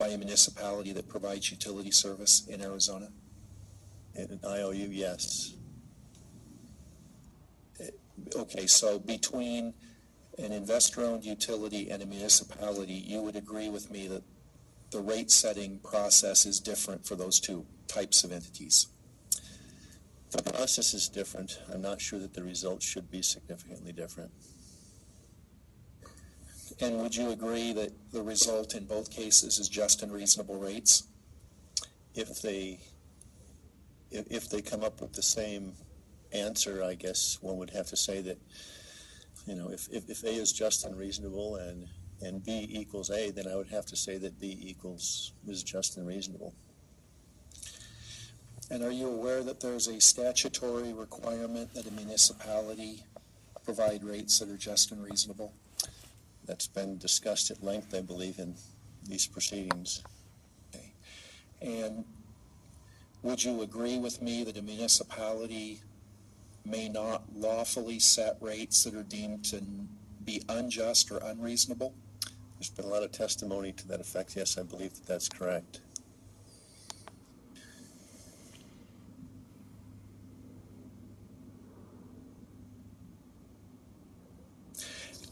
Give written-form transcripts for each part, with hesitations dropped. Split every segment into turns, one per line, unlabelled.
by a municipality that provides utility service in Arizona?
An IOU, yes.
Okay, so between an investor-owned utility and a municipality, you would agree with me that the rate-setting process is different for those two types of entities?
The process is different. I'm not sure that the results should be significantly different.
And would you agree that the result in both cases is just and reasonable rates?
If they come up with the same answer, I guess one would have to say that, you know, if A is just and reasonable and B equals A, then I would have to say that B is just and reasonable.
And are you aware that there's a statutory requirement that a municipality provide rates that are just and reasonable?
That's been discussed at length, I believe, in these proceedings.
Okay. And would you agree with me that a municipality may not lawfully set rates that are deemed to be unjust or unreasonable?
There's been a lot of testimony to that effect. Yes, I believe that that's correct.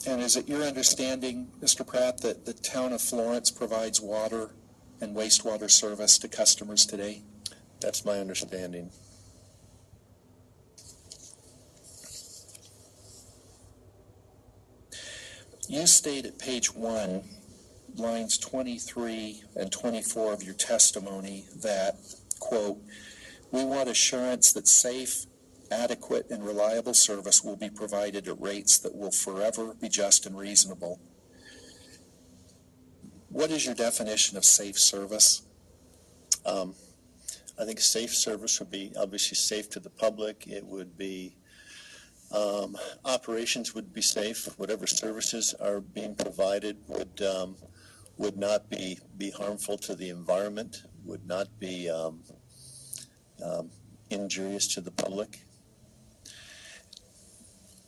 And is it your understanding, Mr. Pratt, that the town of Florence provides water and wastewater service to customers today?
That's my understanding.
You state at page 1, lines 23 and 24 of your testimony that, quote, "We want assurance that safe, adequate, and reliable service will be provided at rates that will forever be just and reasonable." What is your definition of safe service?
I think safe service would be obviously safe to the public. It would be, operations would be safe. Whatever services are being provided would not be harmful to the environment, would not be injurious to the public.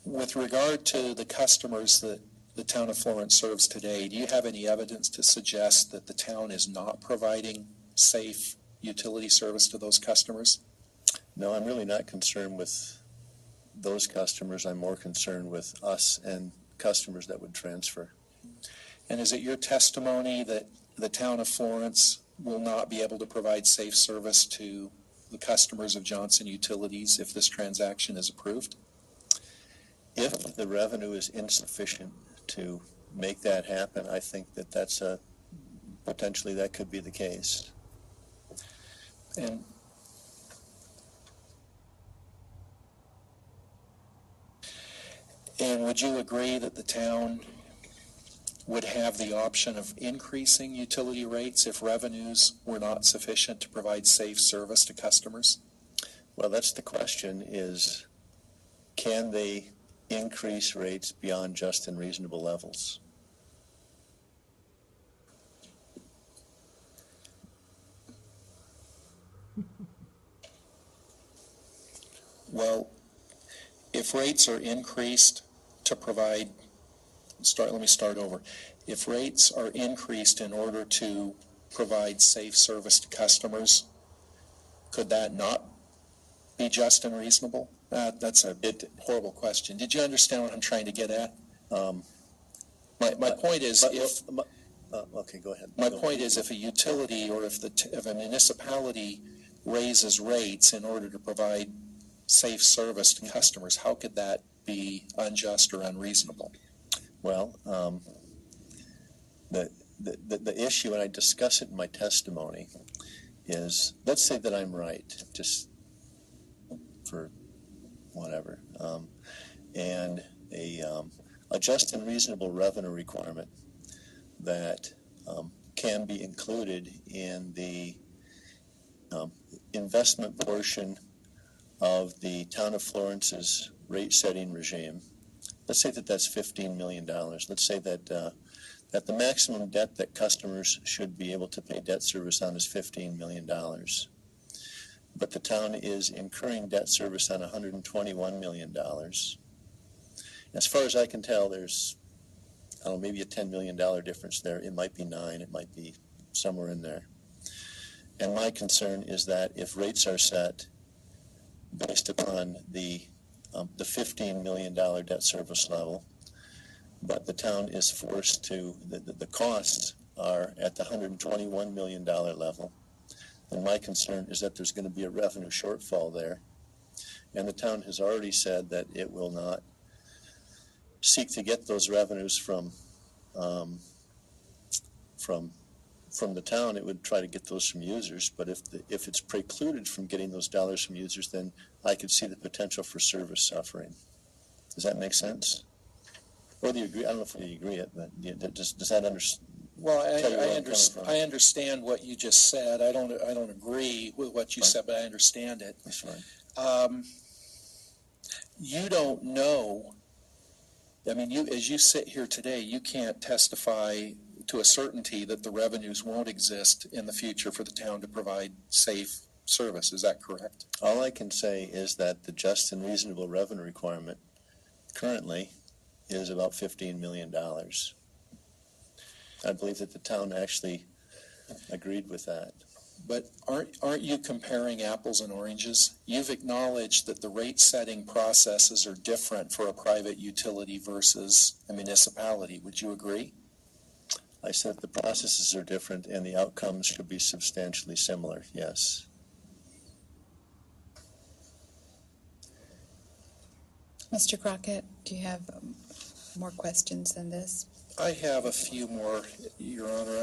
With regard to the customers that the town of Florence serves today, do you have any evidence to suggest that the town is not providing safe utility service to those customers?
No, I'm really not concerned with those customers. I'm more concerned with us and customers that would transfer.
And is it your testimony that the town of Florence will not be able to provide safe service to the customers of Johnson Utilities if this transaction is approved?
If the revenue is insufficient to make that happen, I think that that's potentially that could be the case.
And would you agree that the town would have the option of increasing utility rates if revenues were not sufficient to provide safe service to customers?
Well, that's the question, is can they increase rates beyond just and reasonable levels?
Well, if rates are increased to provide, let me start over. If rates are increased in order to provide safe service to customers, could that not be just and reasonable? That's a horrible question. Did you understand what I'm trying to get at? My point is,
okay, go ahead.
My point is, if a utility or if a municipality raises rates in order to provide safe service to customers, how could that be unjust or unreasonable?
Well, the issue, and I discuss it in my testimony, is let's say that I'm right, just for whatever, and a just and reasonable revenue requirement that can be included in the investment portion of the town of Florence's rate-setting regime. Let's say that that's $15 million. Let's say that that the maximum debt that customers should be able to pay debt service on is $15 million. But the town is incurring debt service on $121 million. As far as I can tell, there's, I don't know, maybe a $10 million difference there. It might be 9, it might be somewhere in there. And my concern is that if rates are set based upon the $15 million debt service level, but the town is forced to, the costs are at the $121 million level, then my concern is that there's going to be a revenue shortfall there. And the town has already said that it will not seek to get those revenues from the town. It would try to get those from users, but if it's precluded from getting those dollars from users, then I could see the potential for service suffering. Does that make sense? Whether you agree, I don't know if you agree it, but does that understand?
Well, I understand what you just said. I don't agree with what you said, but I understand it.
That's right.
You don't know. I mean, as you sit here today, you can't testify to a certainty that the revenues won't exist in the future for the town to provide safe service. Is that correct?
All I can say is that the just and reasonable revenue requirement currently is about $15 million. I believe that the town actually agreed with that.
But aren't you comparing apples and oranges? You've acknowledged that the rate-setting processes are different for a private utility versus a municipality. Would you agree?
I said the processes are different and the outcomes should be substantially similar, yes.
Mr. Crockett, do you have more questions than this?
I have a few more, Your Honor.